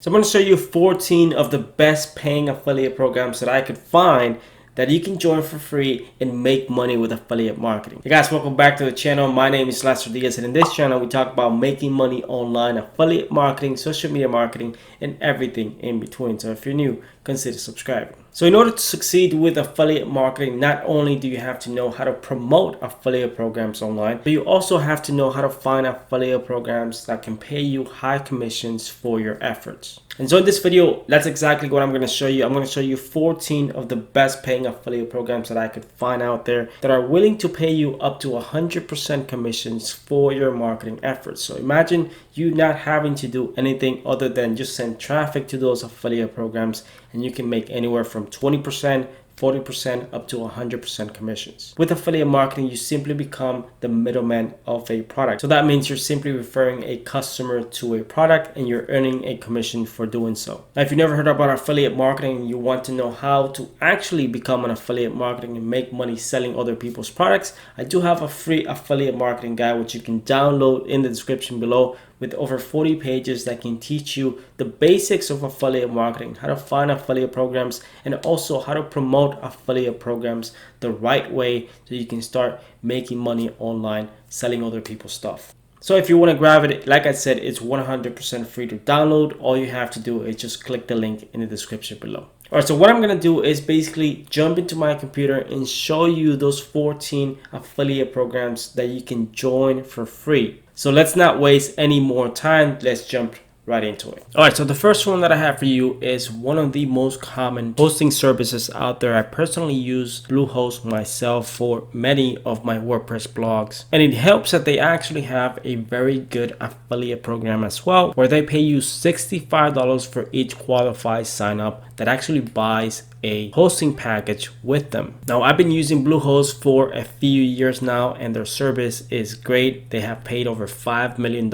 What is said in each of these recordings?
So I'm going to show you 14 of the best paying affiliate programs that I could find that you can join for free and make money with affiliate marketing. Hey guys, welcome back to the channel. My name is Lester Diaz, and in this channel we talk about making money online, affiliate marketing, social media marketing, and everything in between. So if you're new, consider subscribing. So in order to succeed with affiliate marketing, not only do you have to know how to promote affiliate programs online, but you also have to know how to find affiliate programs that can pay you high commissions for your efforts. And so in this video, that's exactly what I'm going to show you. I'm going to show you 14 of the best paying affiliate programs that I could find out there that are willing to pay you up to 100% commissions for your marketing efforts. So imagine you not having to do anything other than just send traffic to those affiliate programs, and you can make anywhere from 20%, 40% up to 100% commissions. With affiliate marketing, you simply become the middleman of a product. So that means you're simply referring a customer to a product and you're earning a commission for doing so. Now, if you've never heard about affiliate marketing and you want to know how to actually become an affiliate marketing and make money selling other people's products, I do have a free affiliate marketing guide which you can download in the description below, with over 40 pages that can teach you the basics of affiliate marketing, how to find affiliate programs, and also how to promote affiliate programs the right way so you can start making money online selling other people's stuff. So if you want to grab it, like I said, it's 100% free to download. All you have to do is just click the link in the description below. All right, so what I'm going to do is basically jump into my computer and show you those 14 affiliate programs that you can join for free. So let's not waste any more time. Let's jump right into it. All right, so the first one that I have for you is one of the most common hosting services out there. I personally use Bluehost myself for many of my WordPress blogs, and it helps that they actually have a very good affiliate program as well, where they pay you $65 for each qualified sign up that actually buys a hosting package with them. Now, I've been using Bluehost for a few years now, and their service is great. They have paid over $5 million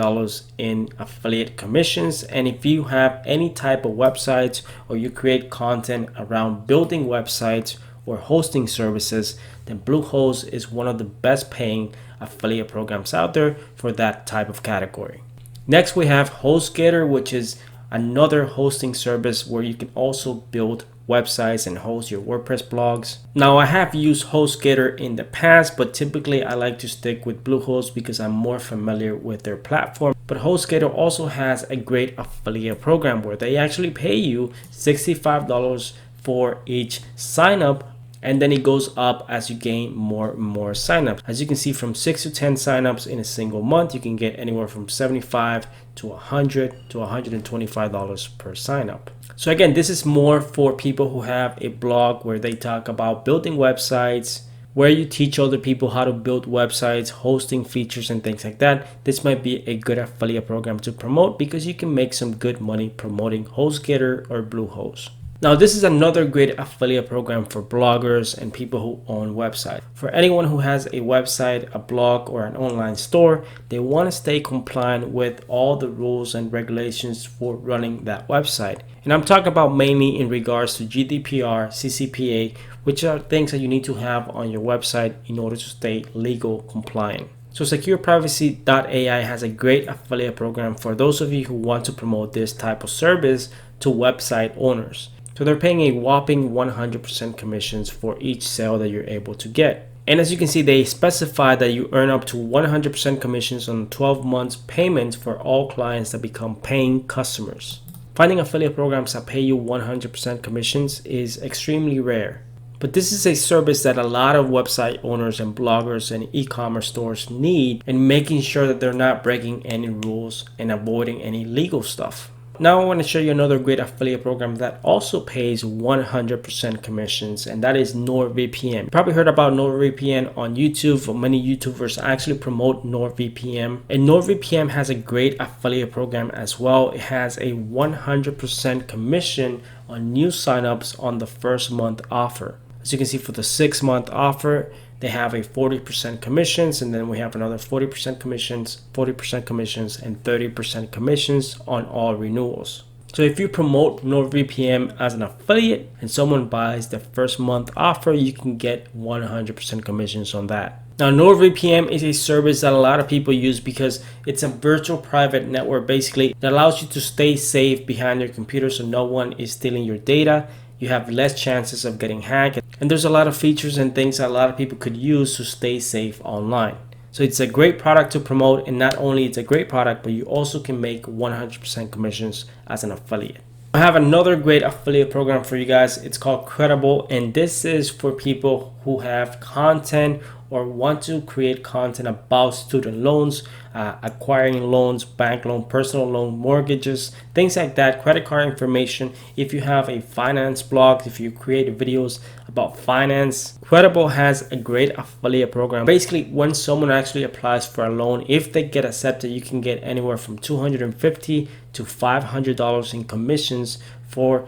in affiliate commissions. And if you have any type of websites or you create content around building websites or hosting services, then Bluehost is one of the best paying affiliate programs out there for that type of category. Next, we have HostGator, which is another hosting service where you can also build websites and host your WordPress blogs. Now, I have used HostGator in the past, but typically I like to stick with Bluehost because I'm more familiar with their platform. But HostGator also has a great affiliate program where they actually pay you $65 for each sign up, and then it goes up as you gain more and more signups. As you can see, from 6 to 10 signups in a single month, you can get anywhere from $75 to $100 to $125 per signup. So again, this is more for people who have a blog where they talk about building websites, where you teach other people how to build websites, hosting features, and things like that. This might be a good affiliate program to promote because you can make some good money promoting HostGator or Bluehost. Now, this is another great affiliate program for bloggers and people who own websites. For anyone who has a website, a blog, or an online store, they want to stay compliant with all the rules and regulations for running that website. And I'm talking about mainly in regards to GDPR, CCPA, which are things that you need to have on your website in order to stay legal compliant. So SecurePrivacy.ai has a great affiliate program for those of you who want to promote this type of service to website owners. So they're paying a whopping 100% commissions for each sale that you're able to get. And as you can see, they specify that you earn up to 100% commissions on 12 months payment for all clients that become paying customers. Finding affiliate programs that pay you 100% commissions is extremely rare. But this is a service that a lot of website owners and bloggers and e-commerce stores need, and making sure that they're not breaking any rules and avoiding any legal stuff. Now I want to show you another great affiliate program that also pays 100% commissions, and that is NordVPN. You probably heard about NordVPN on YouTube. Many YouTubers actually promote NordVPN, and NordVPN has a great affiliate program as well. It has a 100% commission on new signups on the first month offer. As you can see, for the 6-month offer, they have a 40% commissions, and then we have another 40% commissions, 40% commissions, and 30% commissions on all renewals. So if you promote NordVPN as an affiliate and someone buys the first month offer, you can get 100% commissions on that. Now, NordVPN is a service that a lot of people use because it's a virtual private network basically that allows you to stay safe behind your computer so no one is stealing your data. You have less chances of getting hacked, and there's a lot of features and things that a lot of people could use to stay safe online. So it's a great product to promote, and not only it's a great product, but you also can make 100% commissions as an affiliate. I have another great affiliate program for you guys. It's called Teachable, and this is for people who have content or want to create content about student loans, acquiring loans, bank loan, personal loan, mortgages, things like that, credit card information. If you have a finance blog, if you create videos about finance, Teachable has a great affiliate program. Basically, when someone actually applies for a loan, if they get accepted, you can get anywhere from $250 to $500 in commissions for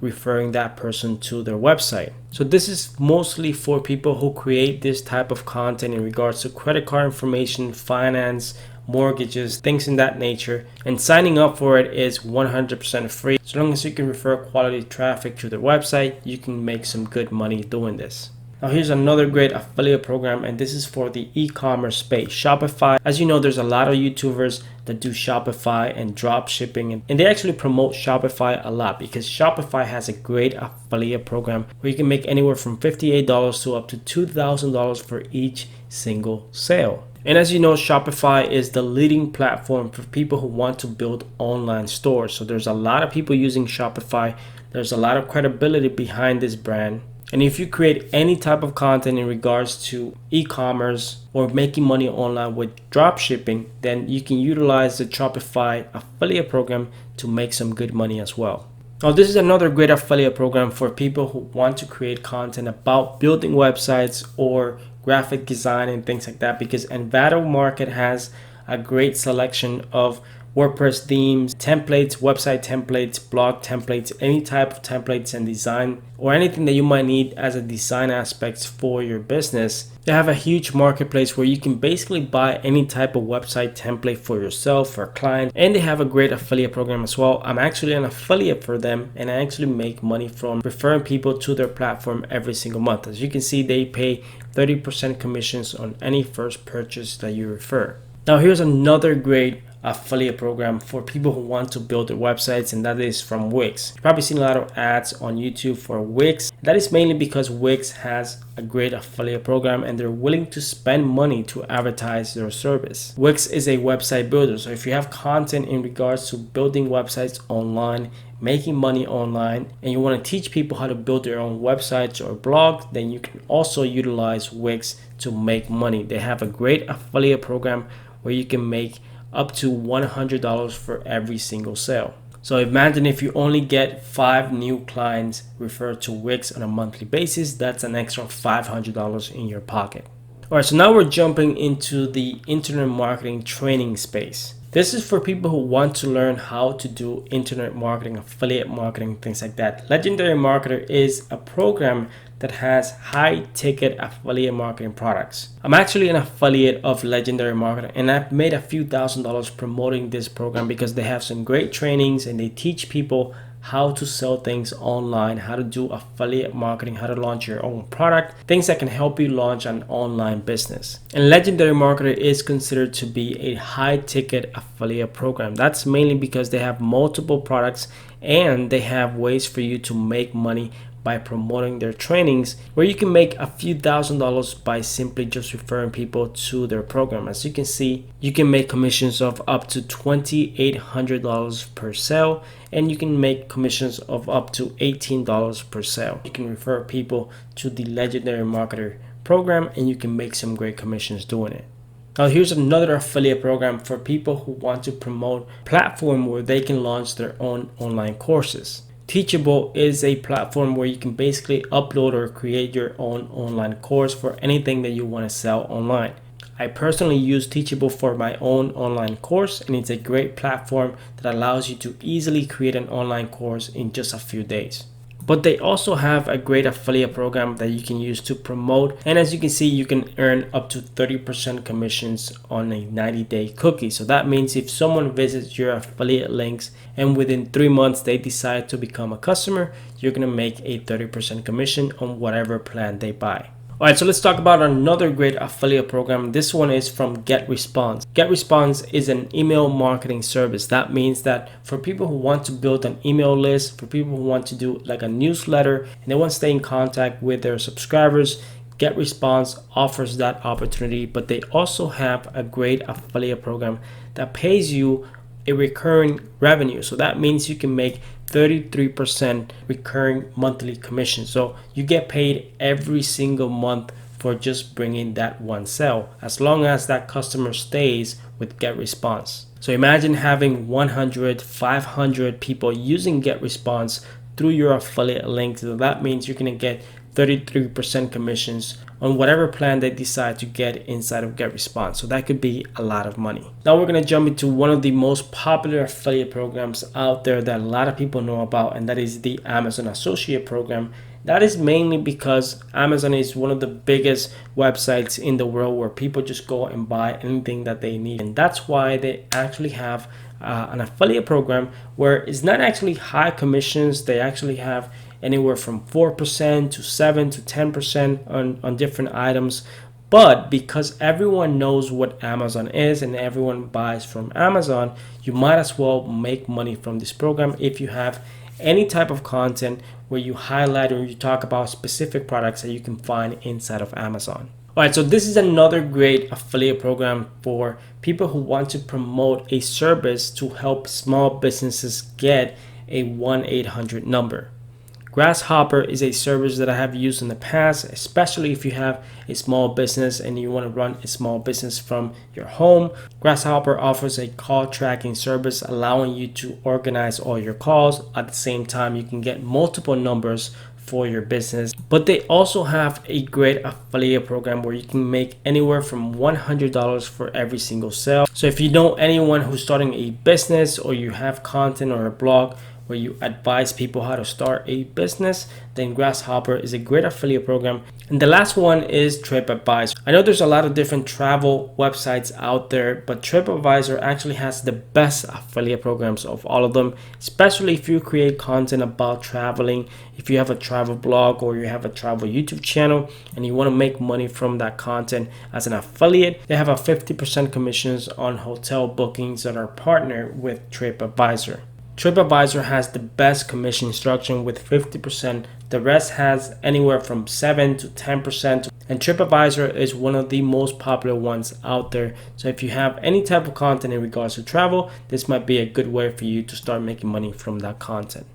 referring that person to their website. So this is mostly for people who create this type of content in regards to credit card information, finance, mortgages, things in that nature. And signing up for it is 100% free. So long as you can refer quality traffic to their website, you can make some good money doing this. Now here's another great affiliate program, and this is for the e-commerce space. Shopify, as you know, there's a lot of YouTubers that do Shopify and drop shipping, and they actually promote Shopify a lot because Shopify has a great affiliate program where you can make anywhere from $58 to up to $2,000 for each single sale. And as you know, Shopify is the leading platform for people who want to build online stores. So there's a lot of people using Shopify. There's a lot of credibility behind this brand. And if you create any type of content in regards to e-commerce or making money online with drop shipping, then you can utilize the Shopify affiliate program to make some good money as well. Now, this is another great affiliate program for people who want to create content about building websites or graphic design and things like that, because Envato Market has a great selection of WordPress themes, templates, website templates, blog templates, any type of templates and design, or anything that you might need as a design aspect for your business. They have a huge marketplace where you can basically buy any type of website template for yourself, for a client, and they have a great affiliate program as well. I'm actually an affiliate for them, and I actually make money from referring people to their platform every single month. As you can see, they pay 30% commissions on any first purchase that you refer. Now here's another great affiliate program for people who want to build their websites, and that is from Wix. You've probably seen a lot of ads on YouTube for Wix. That is mainly because Wix has a great affiliate program and they're willing to spend money to advertise their service. Wix is a website builder, so if you have content in regards to building websites online, making money online, and you want to teach people how to build their own websites or blog, then you can also utilize Wix to make money. They have a great affiliate program where you can make up to $100 for every single sale. So imagine if you only get 5 new clients referred to Wix on a monthly basis, that's an extra $500 in your pocket. All right, so now we're jumping into the internet marketing training space. This is for people who want to learn how to do internet marketing, affiliate marketing, things like that. Legendary Marketer is a program that has high ticket affiliate marketing products. I'm actually an affiliate of Legendary Marketer, and I've made a few $1,000s promoting this program because they have some great trainings and they teach people how to sell things online, how to do affiliate marketing, how to launch your own product, things that can help you launch an online business. And Legendary Marketer is considered to be a high ticket affiliate program. That's mainly because they have multiple products and they have ways for you to make money by promoting their trainings, where you can make a few $1,000s by simply just referring people to their program. As you can see, you can make commissions of up to $2,800 per sale, and you can make commissions of up to $18 per sale. You can refer people to the Legendary Marketer program and you can make some great commissions doing it. Now here's another affiliate program for people who want to promote a platform where they can launch their own online courses. Teachable is a platform where you can basically upload or create your own online course for anything that you want to sell online. I personally use Teachable for my own online course, and it's a great platform that allows you to easily create an online course in just a few days. But they also have a great affiliate program that you can use to promote, and as you can see, you can earn up to 30% commissions on a 90-day cookie. So that means if someone visits your affiliate links and within 3 months they decide to become a customer, you're going to make a 30% commission on whatever plan they buy. All right, so let's talk about another great affiliate program. This one is from GetResponse. GetResponse is an email marketing service. That means that for people who want to build an email list, for people who want to do like a newsletter, and they want to stay in contact with their subscribers, GetResponse offers that opportunity. But they also have a great affiliate program that pays you a recurring revenue. So that means you can make 33% recurring monthly commission. So you get paid every single month for just bringing that one sale, as long as that customer stays with GetResponse. So imagine having 100, 500 people using GetResponse through your affiliate link. So that means you're going to get 33% commissions on whatever plan they decide to get inside of GetResponse. So that could be a lot of money. Now we're going to jump into one of the most popular affiliate programs out there that a lot of people know about, and that is the Amazon Associate Program. That is mainly because Amazon is one of the biggest websites in the world where people just go and buy anything that they need. And that's why they actually have an affiliate program where it's not actually high commissions. They actually have anywhere from 4% to 7 to 10% on different items. But because everyone knows what Amazon is and everyone buys from Amazon, you might as well make money from this program if you have any type of content where you highlight or you talk about specific products that you can find inside of Amazon. All right, so this is another great affiliate program for people who want to promote a service to help small businesses get a 1-800 number. Grasshopper is a service that I have used in the past, especially if you have a small business and you want to run a small business from your home. Grasshopper offers a call tracking service allowing you to organize all your calls. At the same time, you can get multiple numbers for your business. But they also have a great affiliate program where you can make anywhere from $100 for every single sale. So if you know anyone who's starting a business, or you have content or a blog where you advise people how to start a business, then Grasshopper is a great affiliate program. And the last one is TripAdvisor. I know there's a lot of different travel websites out there, but TripAdvisor actually has the best affiliate programs of all of them, especially if you create content about traveling. If you have a travel blog or you have a travel YouTube channel and you want to make money from that content as an affiliate, they have a 50% commissions on hotel bookings that are partnered with TripAdvisor. TripAdvisor has the best commission structure with 50%. The rest has anywhere from 7 to 10%. And TripAdvisor is one of the most popular ones out there. So if you have any type of content in regards to travel, this might be a good way for you to start making money from that content.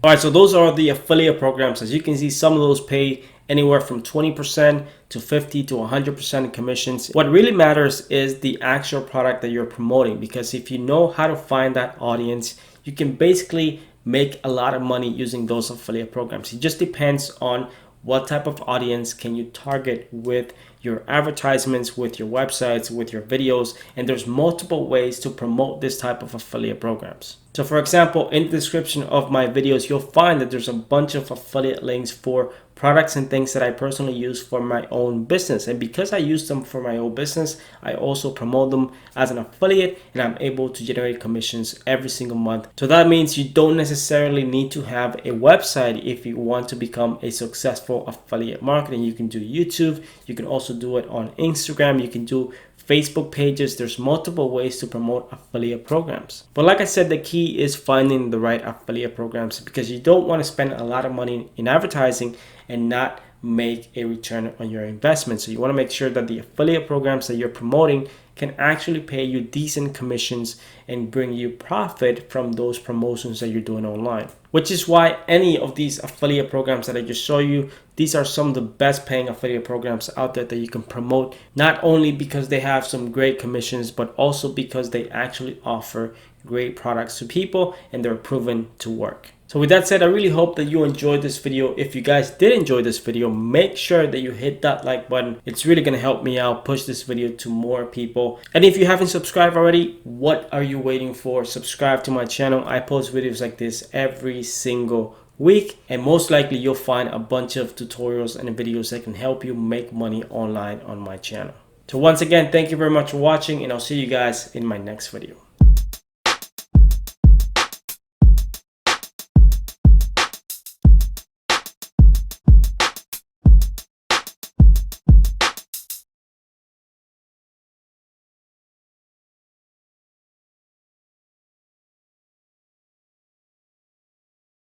All right, so those are the affiliate programs. As you can see, some of those pay anywhere from 20% to 50 to 100% commissions. What really matters is the actual product that you're promoting, because if you know how to find that audience, you can basically make a lot of money using those affiliate programs. It just depends on what type of audience can you target with your advertisements, with your websites, with your videos, and there's multiple ways to promote this type of affiliate programs. So for example, in the description of my videos, you'll find that there's a bunch of affiliate links for products and things that I personally use for my own business. And because I use them for my own business, I also promote them as an affiliate, and I'm able to generate commissions every single month. So that means you don't necessarily need to have a website if you want to become a successful affiliate marketing. You can do YouTube, you can also do it on Instagram, you can do Facebook pages. There's multiple ways to promote affiliate programs. But like I said, the key is finding the right affiliate programs, because you don't want to spend a lot of money in advertising and not make a return on your investment. So you want to make sure that the affiliate programs that you're promoting can actually pay you decent commissions and bring you profit from those promotions that you're doing online. Which is why any of these affiliate programs that I just showed you, these are some of the best paying affiliate programs out there that you can promote, not only because they have some great commissions, but also because they actually offer great products to people and they're proven to work. So with that said, I really hope that you enjoyed this video. If you guys did enjoy this video, make sure that you hit that like button. It's really going to help me out, push this video to more people. And if you haven't subscribed already, what are you waiting for? Subscribe to my channel. I post videos like this every single week, and most likely you'll find a bunch of tutorials and videos that can help you make money online on my channel. So once again, thank you very much for watching, and I'll see you guys in my next video.